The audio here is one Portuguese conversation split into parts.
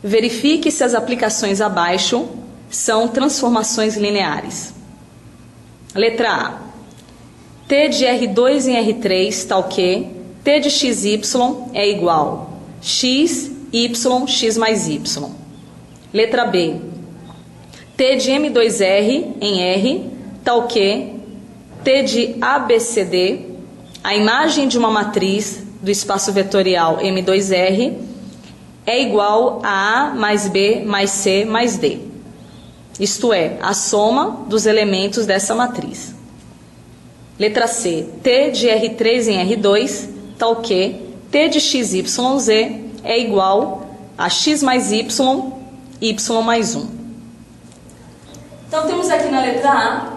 Verifique se as aplicações abaixo são transformações lineares. Letra A. T de R2 em R3 tal que T de XY é igual X, Y, X mais Y. Letra B. T de M2R em R tal que T de ABCD, a imagem de uma matriz do espaço vetorial M2R, é igual a A mais B mais C mais D. Isto é, a soma dos elementos dessa matriz. Letra C. T de R3 em R2, tal que T de XYZ é igual a X mais Y, Y mais 1. Então, temos aqui na letra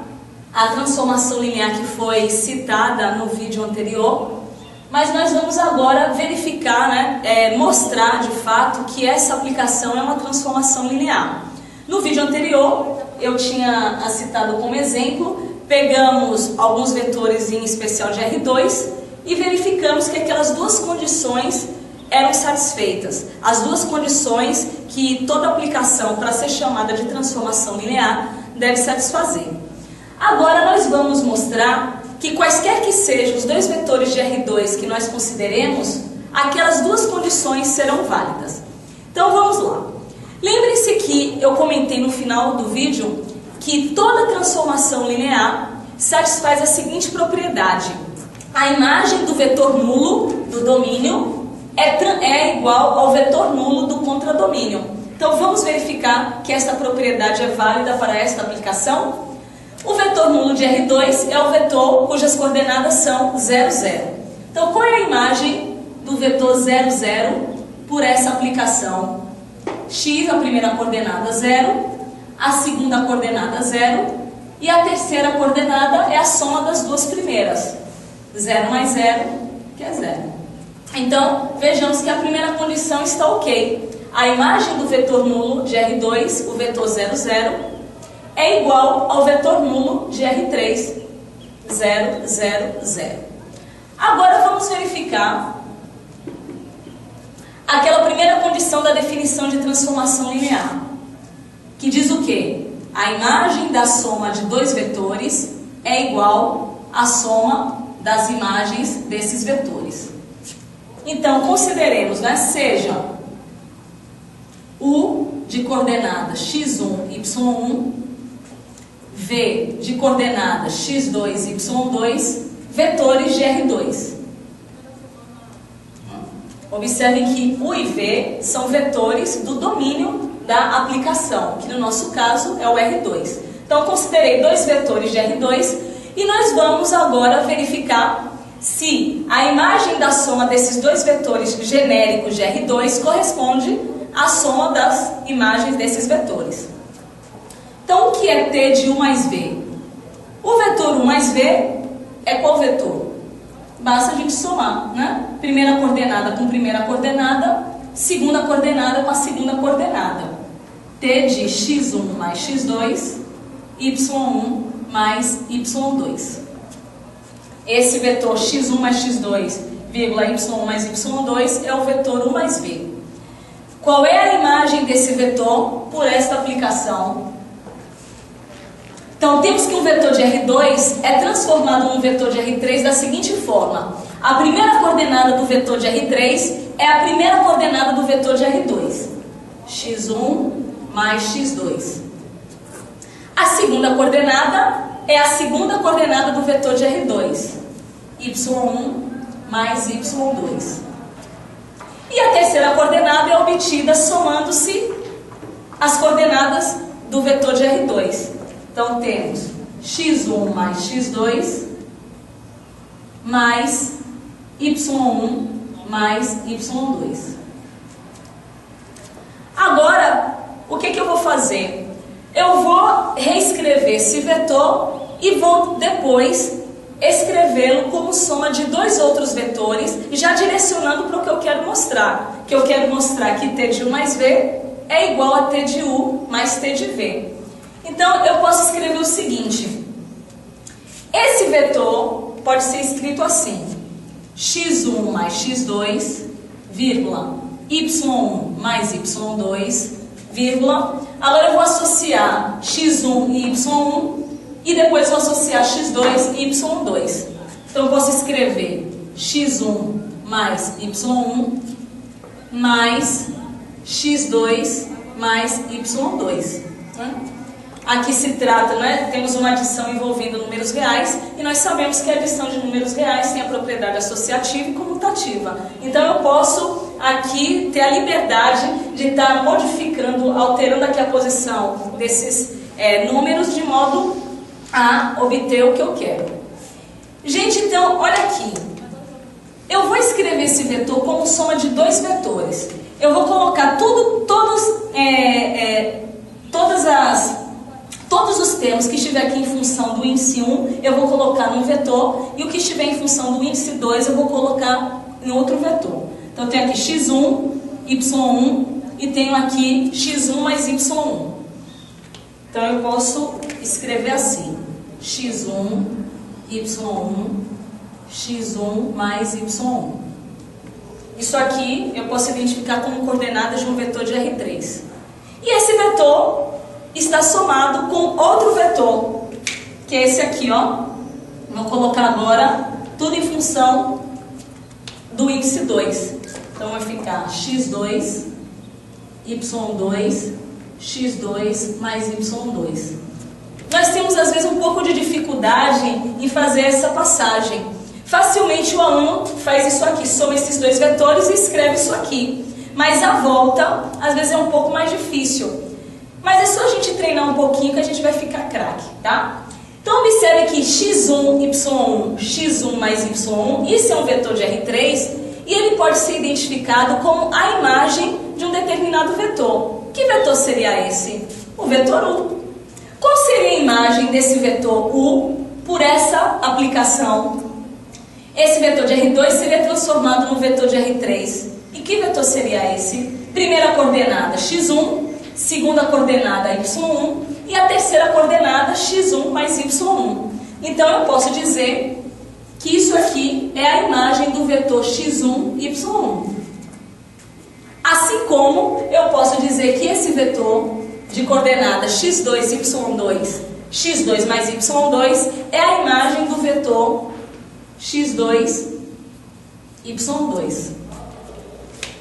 A transformação linear que foi citada no vídeo anterior, mas nós vamos agora verificar, mostrar de fato que essa aplicação é uma transformação linear. No vídeo anterior, eu tinha citado como exemplo, pegamos alguns vetores em especial de R2 e verificamos que aquelas duas condições eram satisfeitas. As duas condições que toda aplicação, para ser chamada de transformação linear, deve satisfazer. Agora nós vamos mostrar que quaisquer que sejam os dois vetores de R2 que nós consideremos, aquelas duas condições serão válidas. Então vamos lá. Lembre-se que eu comentei no final do vídeo que toda transformação linear satisfaz a seguinte propriedade. A imagem do vetor nulo do domínio é igual ao vetor nulo do contradomínio. Então vamos verificar que esta propriedade é válida para esta aplicação. O vetor nulo de R2 é o vetor cujas coordenadas são 0, 0. Então qual é a imagem do vetor 0, 0 por essa aplicação? X, a primeira coordenada 0, a segunda coordenada 0 e a terceira coordenada é a soma das duas primeiras. 0 mais 0, que é 0. Então, vejamos que a primeira condição está ok. A imagem do vetor nulo de R2, o vetor 0, 0, é igual ao vetor nulo de R3, 0, 0, 0. Agora vamos verificar aquela primeira condição da definição de transformação linear, que diz o quê? A imagem da soma de dois vetores é igual à soma das imagens desses vetores. Então, consideremos, seja U de coordenada x1, y1, V de coordenada x2, y2, vetores de R2. Observem que U e V são vetores do domínio da aplicação, que no nosso caso é o R2. Então, considerei dois vetores de R2 e nós vamos agora verificar se a imagem da soma desses dois vetores genéricos de R2 corresponde à soma das imagens desses vetores. Então, o que é T de U mais V? O vetor U mais V é qual vetor? Basta a gente somar, Primeira coordenada com primeira coordenada, segunda coordenada com a segunda coordenada. T de x1 mais x2, y1 mais y2. Esse vetor x1 mais x2, y1 mais y2 é o vetor U mais V. Qual é a imagem desse vetor por esta aplicação? Então, temos que um vetor de R2 é transformado num vetor de R3 da seguinte forma. A primeira coordenada do vetor de R3 é a primeira coordenada do vetor de R2. x1 mais x2. A segunda coordenada é a segunda coordenada do vetor de R2. y1 mais y2. E a terceira coordenada é obtida somando-se as coordenadas do vetor de R2. Então, temos x1 mais x2 mais y1 mais y2. Agora, o que eu vou fazer? Eu vou reescrever esse vetor e vou depois escrevê-lo como soma de dois outros vetores, já direcionando para o que eu quero mostrar. Que eu quero mostrar que T de U mais V é igual a T de U mais T de V. Então, eu posso escrever o seguinte. Esse vetor pode ser escrito assim. x1 mais x2, vírgula, y1 mais y2, vírgula. Agora eu vou associar x1 e y1 e depois vou associar x2 e y2. Então eu posso escrever x1 mais y1 mais x2 mais y2. Né? Aqui se trata, né, temos uma adição envolvendo números reais e nós sabemos que a adição de números reais tem a propriedade associativa e comutativa. Então eu posso aqui ter a liberdade de estar modificando, alterando aqui a posição desses números de modo a obter o que eu quero. Gente, então, olha aqui. Eu vou escrever esse vetor como soma de dois vetores. Eu vou colocar todos os termos que estiver aqui em função do índice 1, eu vou colocar num vetor, e o que estiver em função do índice 2, eu vou colocar em outro vetor. Então, eu tenho aqui x1, y1, e tenho aqui x1 mais y1. Então, eu posso escrever assim, x1, y1, x1 mais y1. Isso aqui eu posso identificar como coordenadas de um vetor de R3. E esse vetor está somado com outro vetor, que é esse aqui, ó. Vou colocar agora tudo em função do índice 2. Então vai ficar x2, y2, x2 mais y2. Nós temos às vezes um pouco de dificuldade em fazer essa passagem. Facilmente o aluno faz isso aqui, soma esses dois vetores e escreve isso aqui. Mas a volta, às vezes, é um pouco mais difícil. Mas é só a gente treinar um pouquinho que a gente vai ficar craque, tá? Então, observe que x1, y1, x1 mais y1, isso é um vetor de R3, e ele pode ser identificado como a imagem de um determinado vetor. Que vetor seria esse? O vetor U. Qual seria a imagem desse vetor U por essa aplicação? Esse vetor de R2 seria transformado no vetor de R3. E que vetor seria esse? Primeira coordenada x1, segunda coordenada y1 e a terceira coordenada x1 mais y1. Então eu posso dizer que isso aqui é a imagem do vetor x1, y1. Assim como eu posso dizer que esse vetor de coordenada x2, y2, x2 mais y2 é a imagem do vetor x2, y2.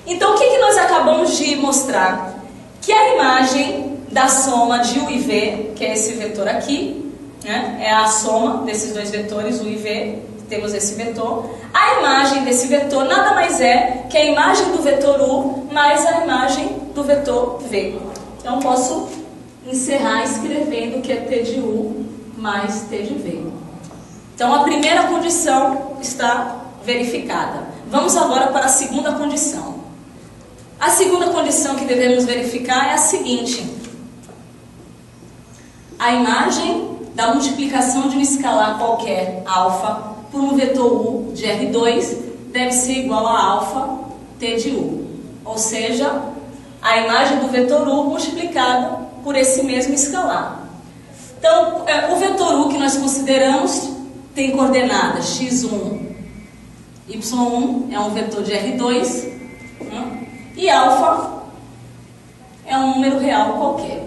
Então, o que nós acabamos de mostrar? Que a imagem da soma de U e V, que é esse vetor aqui, né, é a soma desses dois vetores, U e V, temos esse vetor. A imagem desse vetor nada mais é que a imagem do vetor U mais a imagem do vetor V. Então, posso encerrar escrevendo que é T de U mais T de V. Então, a primeira condição está verificada. Vamos agora para a segunda condição. A segunda condição que devemos verificar é a seguinte. A imagem da multiplicação de um escalar qualquer, alfa, por um vetor U de R2, deve ser igual a alfa T de U. Ou seja, a imagem do vetor U multiplicada por esse mesmo escalar. Então, o vetor U que nós consideramos tem coordenadas x1, y1 é um vetor de R2, né? E alfa é um número real qualquer.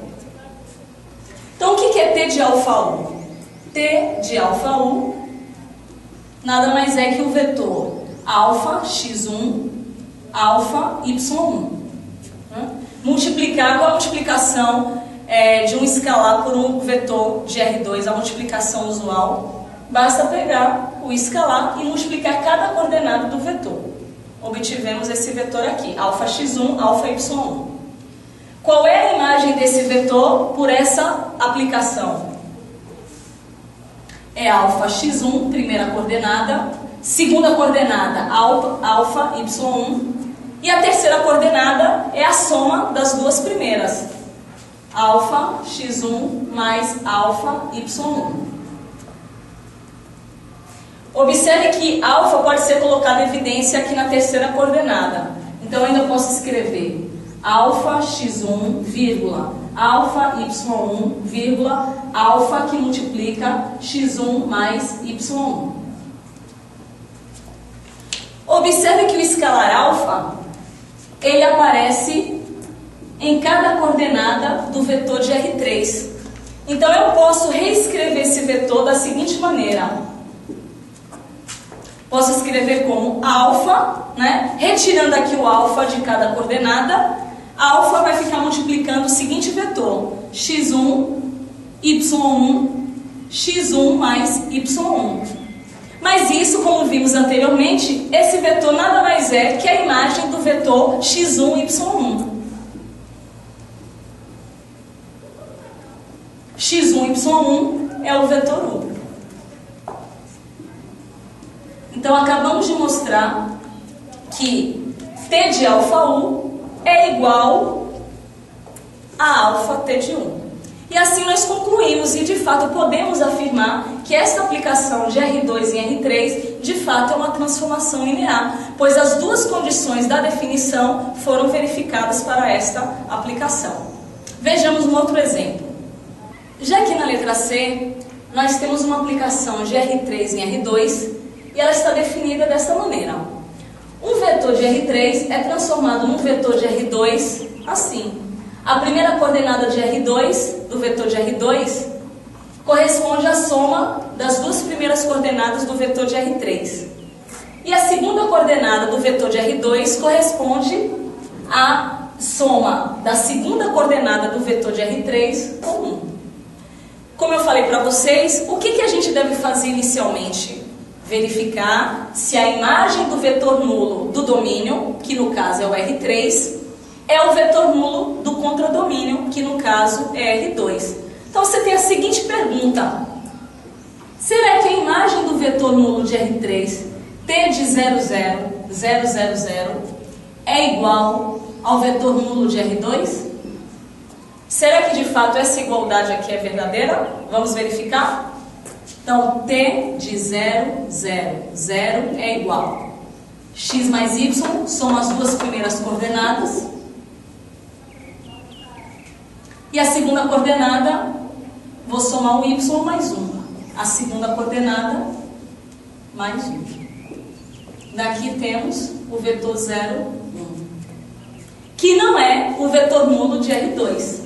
Então, o que é T de alfa U? T de alfa U nada mais é que o vetor alfa x1, alfa y1. Né? Multiplicar com a multiplicação de um escalar por um vetor de R2, a multiplicação usual, basta pegar o escalar e multiplicar cada coordenada do vetor. Obtivemos esse vetor aqui, alfa x1, alfa y1. Qual é a imagem desse vetor por essa aplicação? É alfa x1, primeira coordenada, segunda coordenada, alfa y1, e a terceira coordenada é a soma das duas primeiras, alfa x1 mais alfa y1. Observe que alfa pode ser colocado em evidência aqui na terceira coordenada. Então, ainda posso escrever alfa x1, vírgula, alfa y1, vírgula, alfa que multiplica x1 mais y1. Observe que o escalar alfa, ele aparece em cada coordenada do vetor de R3. Então eu posso reescrever esse vetor da seguinte maneira. Posso escrever como alfa, né? Retirando aqui o alfa de cada coordenada, alfa vai ficar multiplicando o seguinte vetor, x1, y1, x1 mais y1. Mas isso, como vimos anteriormente, esse vetor nada mais é que a imagem do vetor x1, y1. x1, y1 é o vetor U. Então, acabamos de mostrar que T de alfa U é igual a alfa T de U. E assim nós concluímos e, de fato, podemos afirmar que esta aplicação de R2 em R3, de fato, é uma transformação linear, pois as duas condições da definição foram verificadas para esta aplicação. Vejamos um outro exemplo. Já que na letra C, nós temos uma aplicação de R3 em R2 e ela está definida desta maneira. Um vetor de R3 é transformado num vetor de R2 assim. A primeira coordenada de R2, do vetor de R2, corresponde à soma das duas primeiras coordenadas do vetor de R3. E a segunda coordenada do vetor de R2 corresponde à soma da segunda coordenada do vetor de R3 com 1. Como eu falei para vocês, o que a gente deve fazer inicialmente? Verificar se a imagem do vetor nulo do domínio, que no caso é o R3, é o vetor nulo do contradomínio, que no caso é R2. Então você tem a seguinte pergunta: será que a imagem do vetor nulo de R3, T de 0, 0, 0, 0, 0, é igual ao vetor nulo de R2? Será que de fato essa igualdade aqui é verdadeira? Vamos verificar? Então, T de 0, 0, 0 é igual. X mais Y são as duas primeiras coordenadas. E a segunda coordenada, vou somar o Y mais 1. A segunda coordenada mais 1. Daqui temos o vetor 0, 1. Que não é o vetor nulo de R2.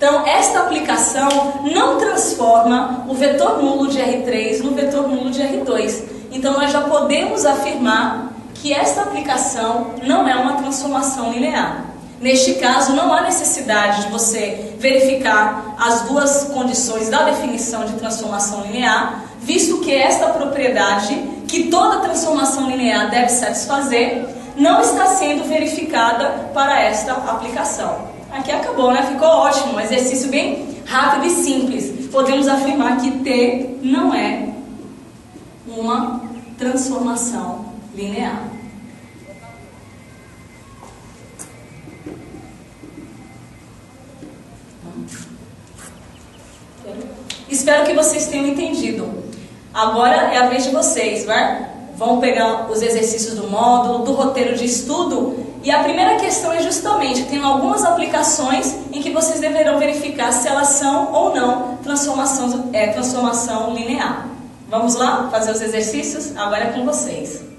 Então, esta aplicação não transforma o vetor nulo de R3 no vetor nulo de R2. Então, nós já podemos afirmar que esta aplicação não é uma transformação linear. Neste caso, não há necessidade de você verificar as duas condições da definição de transformação linear, visto que esta propriedade, que toda transformação linear deve satisfazer, não está sendo verificada para esta aplicação. Aqui acabou, né? Ficou ótimo, um exercício bem rápido e simples. Podemos afirmar que T não é uma transformação linear. Espero que vocês tenham entendido. Agora é a vez de vocês, vai? Vão pegar os exercícios do módulo, do roteiro de estudo. E a primeira questão é justamente, tem algumas aplicações em que vocês deverão verificar se elas são ou não transformação linear. Vamos lá fazer os exercícios? Agora é com vocês.